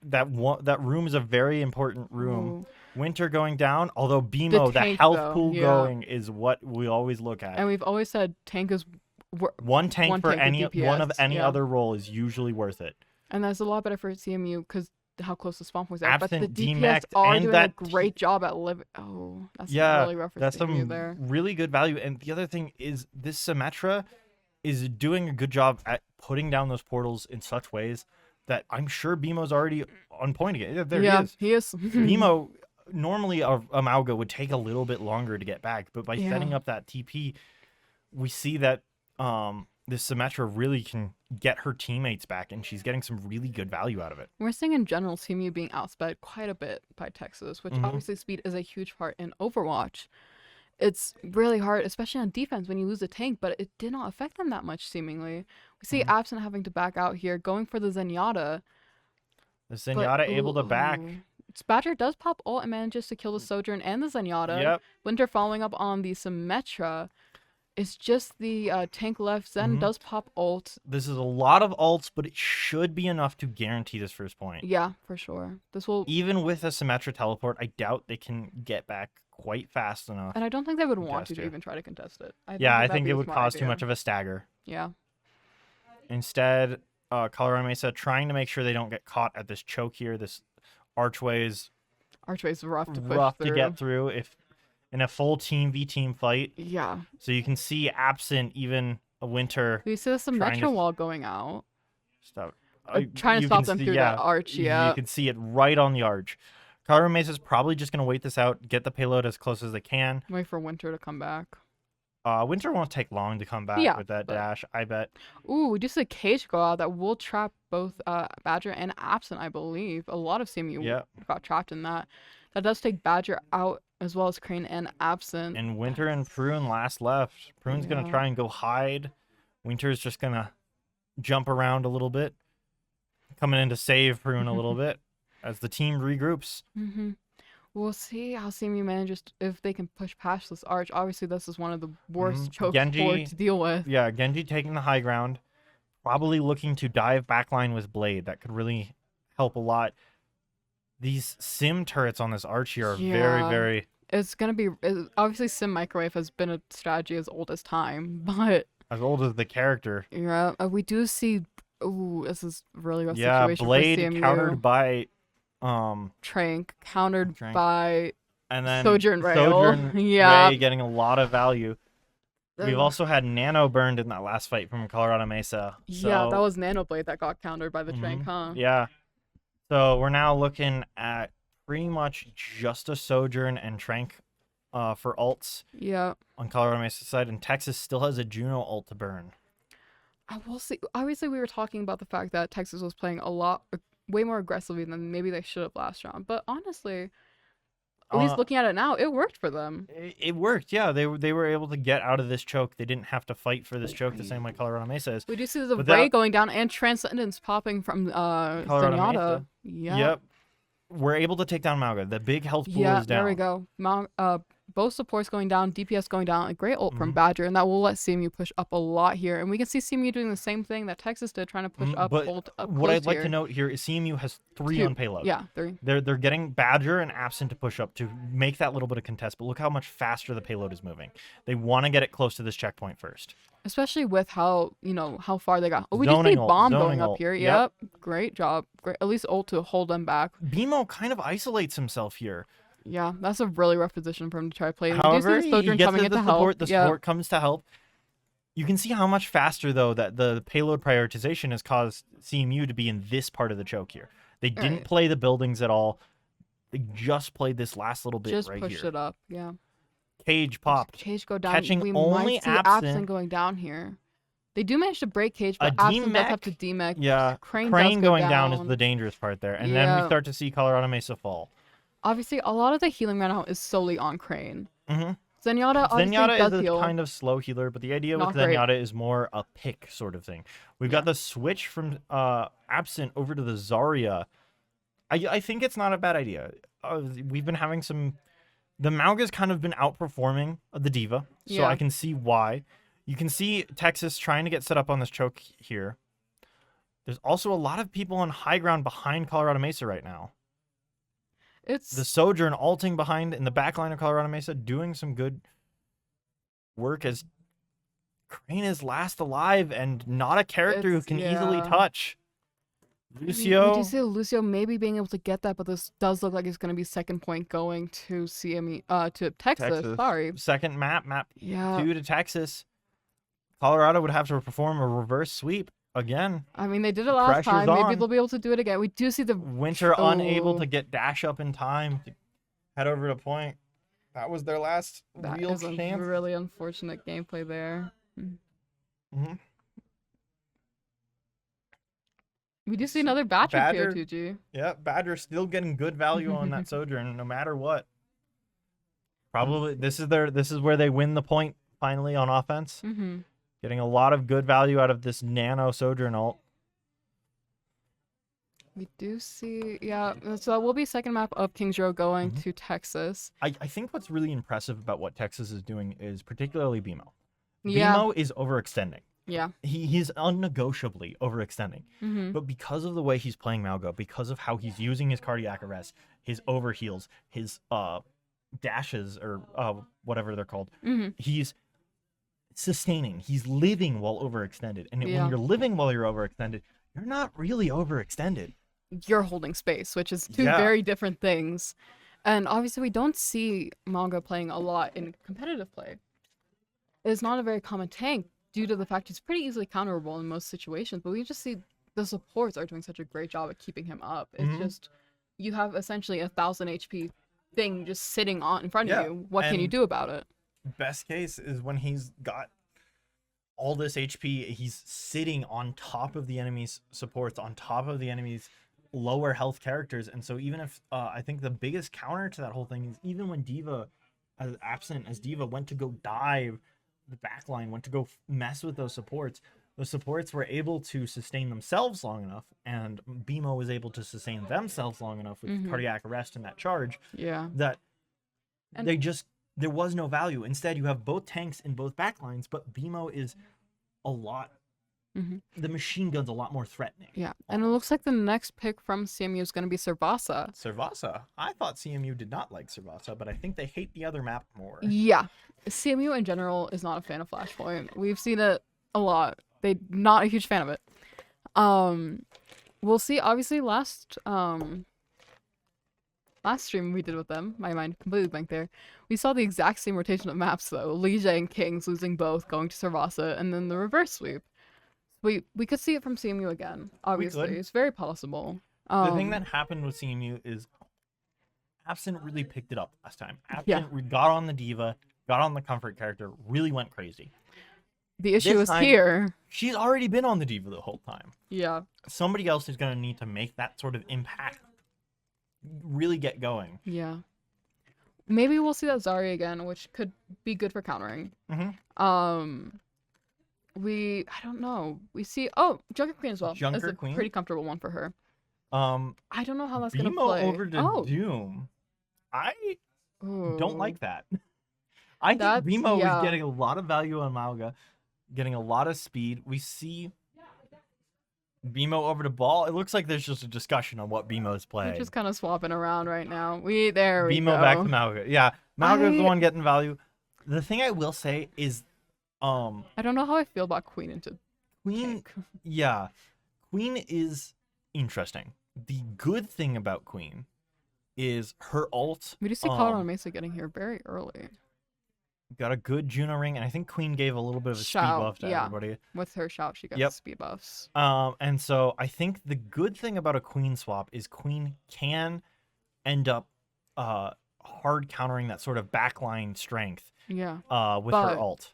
[SPEAKER 2] That room is a very important room. Ooh. Winter going down, although BMO, the health pool going is what we always look at.
[SPEAKER 1] And we've always said tank is
[SPEAKER 2] one tank for any other role is usually worth it.
[SPEAKER 1] And that's a lot better for CMU because how close the spawn points are. But the DPS are doing a great job at living. Oh, that's really rough for CMU there.
[SPEAKER 2] Really good value. And the other thing is this Symmetra is doing a good job at putting down those portals in such ways that I'm sure BMO's already on point again. There
[SPEAKER 1] he is.
[SPEAKER 2] BMO, normally a Mauga would take a little bit longer to get back, but by setting up that TP, we see that this Symmetra really can get her teammates back, and she's getting some really good value out of it.
[SPEAKER 1] We're seeing in general CMU being outsped quite a bit by Texas, which obviously speed is a huge part in Overwatch. It's really hard, especially on defense when you lose a tank, but it did not affect them that much, seemingly. We see Absent having to back out here, going for the Zenyatta.
[SPEAKER 2] The Zenyatta able to back.
[SPEAKER 1] Badger does pop ult and manages to kill the Sojourn and the Zenyatta.
[SPEAKER 2] Yep.
[SPEAKER 1] Winter following up on the Symmetra. It's just the tank left. Zen does pop ult.
[SPEAKER 2] This is a lot of ults, but it should be enough to guarantee this first point.
[SPEAKER 1] Yeah, for sure. This will
[SPEAKER 2] even with a Symmetra teleport, I doubt they can get back quite fast enough.
[SPEAKER 1] And I don't think they would want to even try to contest it.
[SPEAKER 2] I think it would cause too much of a stagger.
[SPEAKER 1] Yeah.
[SPEAKER 2] Instead, Colorado Mesa trying to make sure they don't get caught at this choke here. This archway's
[SPEAKER 1] rough to push
[SPEAKER 2] to get through if in a full team v team fight.
[SPEAKER 1] Yeah.
[SPEAKER 2] So you can see Absent, even a Winter.
[SPEAKER 1] We see the Symmetra wall going out.
[SPEAKER 2] Stop.
[SPEAKER 1] Trying to stop them through that arch. Yeah.
[SPEAKER 2] You can see it right on the arch. Colorado Mesa's probably just going to wait this out, get the payload as close as they can.
[SPEAKER 1] Wait for Winter to come back.
[SPEAKER 2] Winter won't take long to come back with that dash, I bet.
[SPEAKER 1] Ooh, we just see a cage go out that will trap both Badger and Absent, I believe. A lot of CMU got trapped in that. That does take Badger out as well as Crane and Absent.
[SPEAKER 2] And Winter and Prune last left. Prune's going to try and go hide. Winter's just going to jump around a little bit. Coming in to save Prune a little bit as the team regroups.
[SPEAKER 1] We'll see how CMU manages if they can push past this arch. Obviously, this is one of the worst chokes to deal with.
[SPEAKER 2] Yeah, Genji taking the high ground. Probably looking to dive backline with Blade. That could really help a lot. These sim turrets on this arch here are very, very...
[SPEAKER 1] It's going to be... Obviously, sim microwave has been a strategy as old as time, but...
[SPEAKER 2] As old as the character.
[SPEAKER 1] Yeah, we do see... Ooh, this is really rough situation
[SPEAKER 2] Blade
[SPEAKER 1] for CMU.
[SPEAKER 2] Countered by...
[SPEAKER 1] Trank countered by
[SPEAKER 2] and then
[SPEAKER 1] Sojourn Rail.
[SPEAKER 2] Ray getting a lot of value. We've also had Nano burned in that last fight from Colorado Mesa. So,
[SPEAKER 1] yeah, that was Nano Blade that got countered by the Trank, huh?
[SPEAKER 2] Yeah. So we're now looking at pretty much just a Sojourn and Trank for ults.
[SPEAKER 1] Yeah.
[SPEAKER 2] On Colorado Mesa's side, and Texas still has a Juno ult to burn.
[SPEAKER 1] I will see. Obviously, we were talking about the fact that Texas was playing way more aggressively than maybe they should have last round. But honestly, at least looking at it now, it worked for them.
[SPEAKER 2] It worked, yeah. They were able to get out of this choke. They didn't have to fight for this choke the same way Colorado Mesa is.
[SPEAKER 1] We do see the Ray going down and Transcendence popping from Zenyatta.
[SPEAKER 2] Yep. We're able to take down Mauga. The big health pool is down.
[SPEAKER 1] There we go. both supports going down, DPS going down, a great ult from Badger, and that will let CMU push up a lot here. And we can see CMU doing the same thing that Texas did, trying to push up, ult up
[SPEAKER 2] what I'd like to note here is CMU has 3 on payload.
[SPEAKER 1] Yeah, 3.
[SPEAKER 2] They're getting Badger and Absent to push up to make that little bit of contest, but look how much faster the payload is moving. They want to get it close to this checkpoint first.
[SPEAKER 1] Especially with how, how far they got. Oh, we just need bomb going up here. Yep. Great job. Great. At least ult to hold them back.
[SPEAKER 2] BMO kind of isolates himself here.
[SPEAKER 1] Yeah, that's a really rough position for him to try to play.
[SPEAKER 2] However, he gets the support. The support comes to help. You can see how much faster, though, that the payload prioritization has caused CMU to be in this part of the choke here. They didn't play the buildings at all. They just played this last little bit right here.
[SPEAKER 1] Just pushed it up, yeah.
[SPEAKER 2] Cage popped.
[SPEAKER 1] Cage go down.
[SPEAKER 2] Catching
[SPEAKER 1] we
[SPEAKER 2] only
[SPEAKER 1] might see Absent going down here. They do manage to break Cage, but Absent does have to demech.
[SPEAKER 2] Yeah, Crane going down is the dangerous part there. And then we start to see Colorado Mesa fall.
[SPEAKER 1] Obviously, a lot of the healing right now is solely on Crane.
[SPEAKER 2] Zenyatta
[SPEAKER 1] does
[SPEAKER 2] is
[SPEAKER 1] heal.
[SPEAKER 2] a kind of slow healer, but the idea with Zenyatta is more a pick sort of thing. We've got the switch from Absent over to the Zarya. I think it's not a bad idea. We've been having some... The Mauga's kind of been outperforming the D.Va, so I can see why. You can see Texas trying to get set up on this choke here. There's also a lot of people on high ground behind Colorado Mesa right now.
[SPEAKER 1] It's
[SPEAKER 2] the Sojourn ulting behind in the back line of Colorado Mesa, doing some good work as Crane is last alive and not a character who can easily touch. Lucio.
[SPEAKER 1] We do see Lucio maybe being able to get that, but this does look like it's going to be second point going to CME, to Texas. Sorry.
[SPEAKER 2] Second map 2 to Texas. Colorado would have to perform a reverse sweep again.
[SPEAKER 1] I mean, they did it last time. Maybe they'll be able to do it again. We do see the
[SPEAKER 2] Winter unable to get dash up in time to head over to point. That was their last real chance.
[SPEAKER 1] That is a really unfortunate gameplay there. We do see another Badger here, 2G.
[SPEAKER 2] Yeah, Badger still getting good value on that Sojourn, no matter what. Probably this is where they win the point finally on offense. Getting a lot of good value out of this nano Sojourn ult.
[SPEAKER 1] We do see, so that will be second map of Kings Row going to Texas.
[SPEAKER 2] I think what's really impressive about what Texas is doing is particularly BMO. BMO is overextending.
[SPEAKER 1] Yeah.
[SPEAKER 2] He's unnegotiably overextending. But because of the way he's playing Malgo, because of how he's using his cardiac arrest, his overheals, his dashes, or whatever they're called, he's sustaining. He's living while overextended. And when you're living while you're overextended, you're not really overextended.
[SPEAKER 1] You're holding space, which is two very different things. And obviously we don't see Malgo playing a lot in competitive play. It's not a very common tank, due to the fact he's pretty easily counterable in most situations, but we just see the supports are doing such a great job at keeping him up. It's just, you have essentially 1,000 HP thing just sitting on in front of you. What can you do about it?
[SPEAKER 2] Best case is when he's got all this HP, he's sitting on top of the enemy's supports, on top of the enemy's lower health characters. And so even if, I think the biggest counter to that whole thing is even when D.Va, as D.Va went to go dive, the backline went to go mess with those supports were able to sustain themselves long enough, and BMO was able to sustain themselves long enough with cardiac arrest and that charge that there was no value. Instead, you have both tanks in both backlines, but BMO is a lot the machine gun's a lot more threatening.
[SPEAKER 1] Yeah, and it looks like the next pick from CMU is going to be Servasa.
[SPEAKER 2] I thought CMU did not like Servasa, but I think they hate the other map more.
[SPEAKER 1] Yeah, CMU in general is not a fan of Flashpoint. We've seen it a lot. They're not a huge fan of it. We'll see. Obviously, last stream we did with them, my mind completely blanked there. We saw the exact same rotation of maps though. Liege and Kings losing both, going to Servasa, and then the reverse sweep. We could see it from CMU again. Obviously, it's very possible.
[SPEAKER 2] The thing that happened with CMU is Absent really picked it up last time. Absent got on the D.Va, got on the comfort character, really went crazy.
[SPEAKER 1] The issue is here.
[SPEAKER 2] She's already been on the D.Va the whole time.
[SPEAKER 1] Yeah.
[SPEAKER 2] Somebody else is going to need to make that sort of impact. Really get going.
[SPEAKER 1] Yeah. Maybe we'll see that Zarya again, which could be good for countering. I don't know. We see Junker Queen as well.
[SPEAKER 2] Junker
[SPEAKER 1] Queen, pretty comfortable one for her. I don't know how that's gonna
[SPEAKER 2] BMO
[SPEAKER 1] play.
[SPEAKER 2] over to Doom. I don't like that. I think BMO is getting a lot of value on Mauga, getting a lot of speed. We see BMO over the ball. It looks like there's just a discussion on what BMO is playing.
[SPEAKER 1] We're just kind of swapping around right now. There we go.
[SPEAKER 2] BMO back to Mauga. Yeah, Mauga is the one getting value. The thing I will say is,
[SPEAKER 1] I don't know how I feel about Queen into tank.
[SPEAKER 2] Yeah, Queen is interesting. The good thing about Queen is her ult.
[SPEAKER 1] We do see Colorado Mesa getting here very early.
[SPEAKER 2] Got a good Juno ring, and I think Queen gave a little bit of a speed buff to everybody.
[SPEAKER 1] With her shout, she got speed buffs.
[SPEAKER 2] And so I think the good thing about a Queen swap is Queen can end up hard countering that sort of backline strength.
[SPEAKER 1] Yeah.
[SPEAKER 2] With her ult.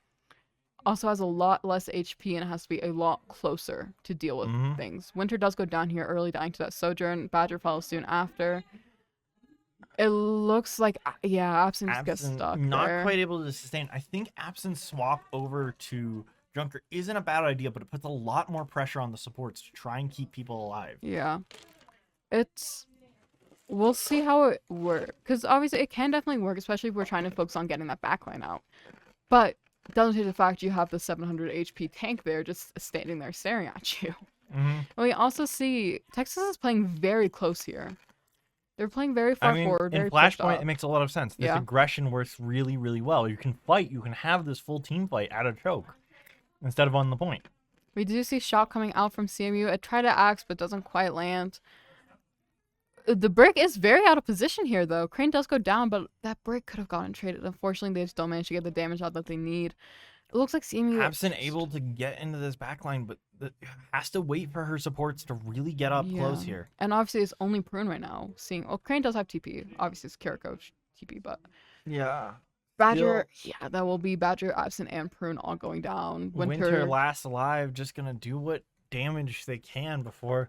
[SPEAKER 1] Also has a lot less HP and has to be a lot closer to deal with things. Winter does go down here early, dying to that Sojourn. Badger follows soon after. It looks like, Absence gets stuck
[SPEAKER 2] not
[SPEAKER 1] there.
[SPEAKER 2] Quite able to sustain. I think Absence swap over to Junker isn't a bad idea, but it puts a lot more pressure on the supports to try and keep people alive.
[SPEAKER 1] Yeah. We'll see how it works. Because obviously it can definitely work, especially if we're trying to focus on getting that backline out. But it doesn't change the fact you have the 700 HP tank there just standing there staring at you. And we also see Texas is playing very close here. They're playing very far forward.
[SPEAKER 2] In Flashpoint, it makes a lot of sense. This aggression works really, really well. You can fight. You can have this full team fight at a choke instead of on the point.
[SPEAKER 1] We do see shot coming out from CMU. It tried to axe, but doesn't quite land. The brick is very out of position here, though. Crane does go down, but that brick could have gotten traded. Unfortunately, they just don't manage to get the damage out that they need. It looks like CMU...
[SPEAKER 2] Absent able to get into this backline, but has to wait for her supports to really get up close here.
[SPEAKER 1] And obviously, it's only Prune right now. Crane does have TP. Obviously, it's Kiriko TP, but...
[SPEAKER 2] Yeah.
[SPEAKER 1] Badger, that will be Badger, Absent, and Prune all going down.
[SPEAKER 2] Winter last alive, just going to do what damage they can before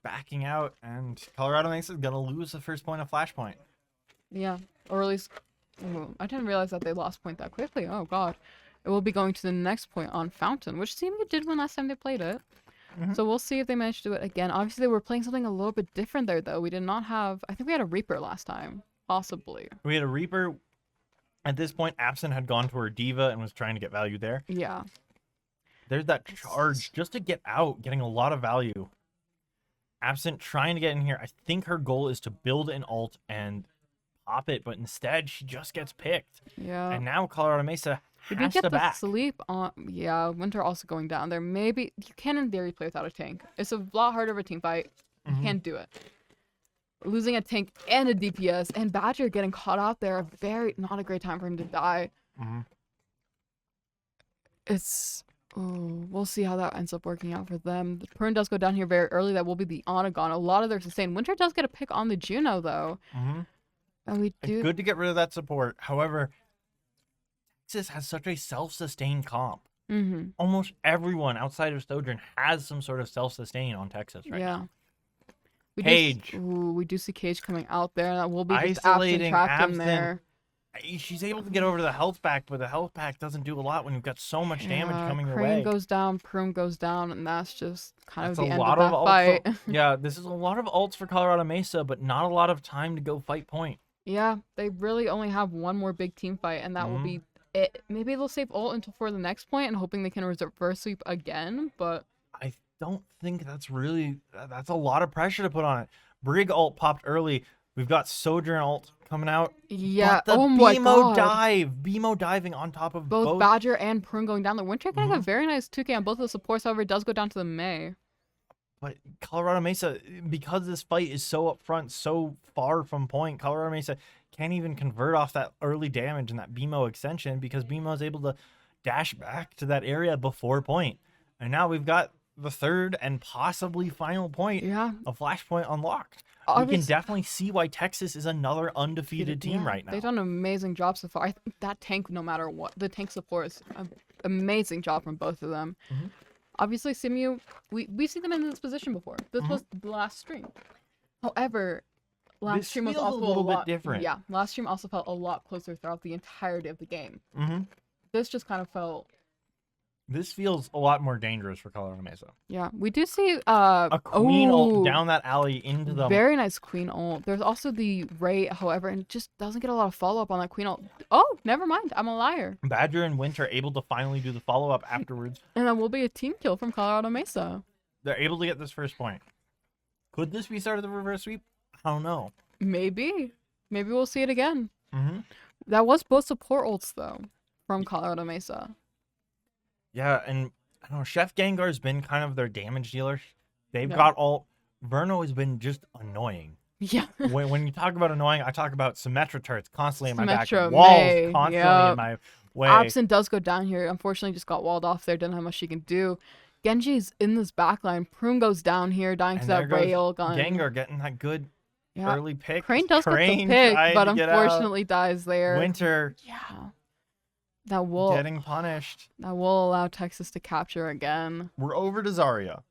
[SPEAKER 2] backing out. And Colorado Mesa is going to lose the first point of Flashpoint.
[SPEAKER 1] Yeah, or at least... I didn't realize that they lost point that quickly. Oh, God. It will be going to the next point on Fountain, which CMU did win last time they played it. So we'll see if they manage to do it again. Obviously, they were playing something a little bit different there, though. We did not have... I think we had a Reaper last time, possibly.
[SPEAKER 2] We had a Reaper. At this point, Absent had gone to her Diva and was trying to get value there.
[SPEAKER 1] Yeah.
[SPEAKER 2] There's that charge just to get out, getting a lot of value. Absent trying to get in here. I think her goal is to build an ult and pop it, but instead, she just gets picked.
[SPEAKER 1] Yeah.
[SPEAKER 2] And now Colorado Mesa...
[SPEAKER 1] We did get the sleep on. Yeah, Winter also going down there. Maybe you can in theory play without a tank. It's a lot harder of a team fight. You can't do it. Losing a tank and a DPS and Badger getting caught out there. Not a great time for him to die. We'll see how that ends up working out for them. The Prune does go down here very early. That will be the Onagon. A lot of their sustain. Winter does get a pick on the Juno though. And we do.
[SPEAKER 2] It's good to get rid of that support. However, Texas has such a self-sustained comp. Almost everyone outside of Sojourn has some sort of self-sustain on Texas right now. Cage.
[SPEAKER 1] We do see Cage coming out there. That will be just Absent trapped in there.
[SPEAKER 2] She's able to get over to the health pack, but the health pack doesn't do a lot when you've got so much damage coming your way.
[SPEAKER 1] Crane goes down, Prune goes down, and that's just kind of the end of that fight.
[SPEAKER 2] Yeah, this is a lot of ults for Colorado Mesa, but not a lot of time to go fight point.
[SPEAKER 1] Yeah, they really only have one more big team fight, and that will be it. Maybe they'll save ult until for the next point and hoping they can reverse sweep again, but
[SPEAKER 2] I don't think that's a lot of pressure to put on it. Brig ult popped early. We've got Sojourn ult coming out.
[SPEAKER 1] Yeah,
[SPEAKER 2] but the BMO dive. BMO diving on top of both
[SPEAKER 1] Badger and Prune going down. The Winter getting a very nice 2K on both of the supports, however, it does go down to the May.
[SPEAKER 2] But Colorado Mesa, because this fight is so up front, so far from point, Colorado Mesa can't even convert off that early damage and that BMO extension because BMO is able to dash back to that area before point. And now we've got the third and possibly final point of Flashpoint unlocked. We can definitely see why Texas is another undefeated team right now.
[SPEAKER 1] They've done an amazing job so far. I think that tank, no matter what, the tank support is an amazing job from both of them. Obviously, CMU, we've seen them in this position before. This was the last stream. However, last stream was also
[SPEAKER 2] a little bit different.
[SPEAKER 1] Yeah, last stream also felt a lot closer throughout the entirety of the game. This just kind of felt
[SPEAKER 2] This feels a lot more dangerous for Colorado Mesa.
[SPEAKER 1] Yeah, we do see
[SPEAKER 2] a queen ult down that alley into the
[SPEAKER 1] very nice queen ult. There's also the Ray, however, and it just doesn't get a lot of follow up on that queen ult. Oh, never mind. I'm a liar.
[SPEAKER 2] Badger and Winter able to finally do the follow up afterwards.
[SPEAKER 1] And that will be a team kill from Colorado Mesa.
[SPEAKER 2] They're able to get this first point. Could this be start of the reverse sweep? I don't know.
[SPEAKER 1] Maybe. Maybe we'll see it again.
[SPEAKER 2] Mm-hmm.
[SPEAKER 1] That was both support ults though from Colorado Mesa.
[SPEAKER 2] Yeah, and I don't know, Chef Gengar's been kind of their damage dealer. They've got all. Verno has been just annoying.
[SPEAKER 1] Yeah.
[SPEAKER 2] when you talk about annoying, I talk about Symmetra turrets constantly in my back.
[SPEAKER 1] May.
[SPEAKER 2] Walls constantly in my way.
[SPEAKER 1] Absent does go down here. Unfortunately, just got walled off there. Didn't have much she can do. Genji's in this backline. Prune goes down here, dying to that rail gun.
[SPEAKER 2] Gengar getting that good early pick.
[SPEAKER 1] Crane does get the pick, but unfortunately dies there.
[SPEAKER 2] Winter.
[SPEAKER 1] Yeah. That will
[SPEAKER 2] getting punished.
[SPEAKER 1] That will allow Texas to capture again.
[SPEAKER 2] We're over to Zarya.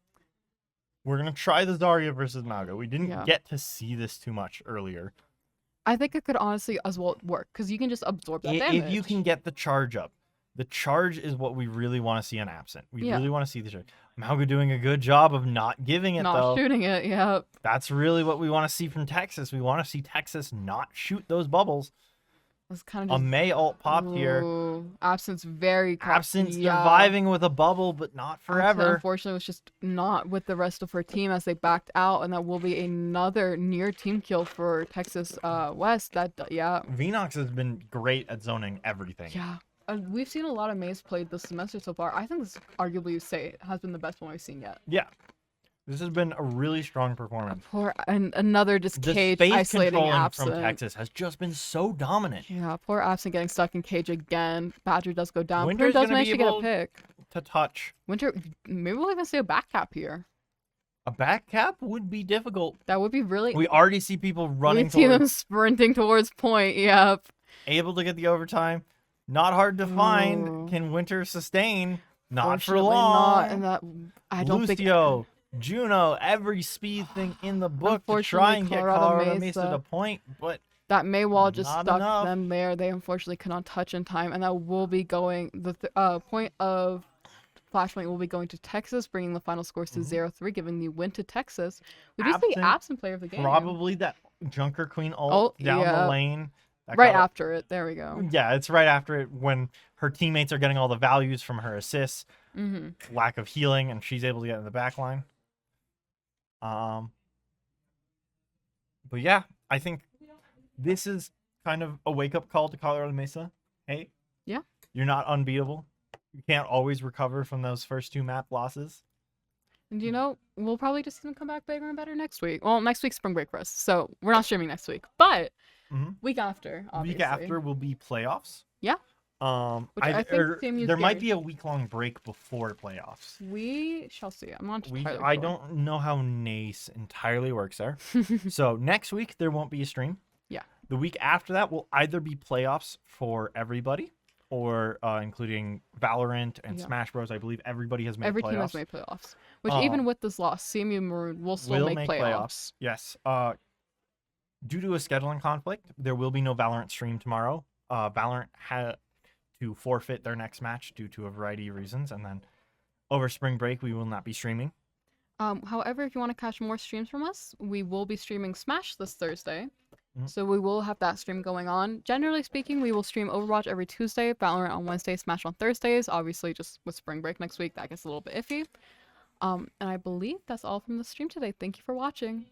[SPEAKER 2] We're gonna try the Zarya versus Mago. We didn't get to see this too much earlier.
[SPEAKER 1] I think it could honestly as well work because you can just absorb that damage.
[SPEAKER 2] If you can get the charge up. The charge is what we really want to see on Absent. We really want to see the charge. Mago doing a good job of not giving it,
[SPEAKER 1] not shooting it, yeah.
[SPEAKER 2] That's really what we want to see from Texas. We want to see Texas not shoot those bubbles.
[SPEAKER 1] That's kind of
[SPEAKER 2] a May ult popped here.
[SPEAKER 1] Absent's very
[SPEAKER 2] Absent surviving with a bubble, but not forever.
[SPEAKER 1] Absent, unfortunately, was just not with the rest of her team as they backed out, and that will be another near team kill for Texas West.
[SPEAKER 2] Venox has been great at zoning everything.
[SPEAKER 1] Yeah. We've seen a lot of Maze played this semester so far. I think this arguably has been the best one we've seen yet.
[SPEAKER 2] Yeah. This has been a really strong performance.
[SPEAKER 1] And another just cage isolating Absent
[SPEAKER 2] from Texas has just been so dominant.
[SPEAKER 1] Yeah, poor Absent getting stuck in cage again. Badger does go down. Winter does manage to get a pick.
[SPEAKER 2] To touch.
[SPEAKER 1] Winter, maybe we'll even see a back cap here.
[SPEAKER 2] A back cap would be difficult.
[SPEAKER 1] That would be really.
[SPEAKER 2] We already see people running.
[SPEAKER 1] We see them sprinting towards point. Yep.
[SPEAKER 2] Able to get the overtime. Not hard to find. Ooh. Can Winter sustain? Not for long.
[SPEAKER 1] Not, and that I don't
[SPEAKER 2] Lucio, Juno, every speed thing in the book to try and get Colorado Mesa to point, but
[SPEAKER 1] that Maywall just stuck them there. They unfortunately could not touch in time, and that will be going. The point of Flashpoint will be going to Texas, bringing the final scores to 0-3, giving the win to Texas. We do see Absent player of the game.
[SPEAKER 2] Probably that Junker Queen ult down the lane.
[SPEAKER 1] Right after it. There we go.
[SPEAKER 2] Yeah, it's right after it when her teammates are getting all the values from her assists, lack of healing, and she's able to get in the back line. But yeah, I think this is kind of a wake-up call to Colorado Mesa. Hey, you're not unbeatable. You can't always recover from those first two map losses.
[SPEAKER 1] And we'll probably just see them come back bigger and better next week. Well, next week's spring break for us, so we're not streaming next week, but week after, obviously.
[SPEAKER 2] Week after will be playoffs.
[SPEAKER 1] Yeah.
[SPEAKER 2] I think there might be a week-long break before playoffs.
[SPEAKER 1] We shall see. I'm not entirely sure.
[SPEAKER 2] I don't know how NACE entirely works there. So next week there won't be a stream.
[SPEAKER 1] Yeah.
[SPEAKER 2] The week after that will either be playoffs for everybody, or including Valorant and Smash Bros. I believe everybody has made playoffs.
[SPEAKER 1] Every team has made playoffs. Which even with this loss, CMU Maroon will still make playoffs.
[SPEAKER 2] Yes. Due to a scheduling conflict, there will be no Valorant stream tomorrow. Valorant had to forfeit their next match due to a variety of reasons, and then over spring break we will not be streaming.
[SPEAKER 1] However, if you want to catch more streams from us, we will be streaming Smash this Thursday. So we will have that stream going on. Generally speaking, we will stream Overwatch every Tuesday, Valorant on Wednesdays, Smash on Thursdays. Obviously, just with spring break next week, that gets a little bit iffy. And I believe that's all from the stream today. Thank you for watching.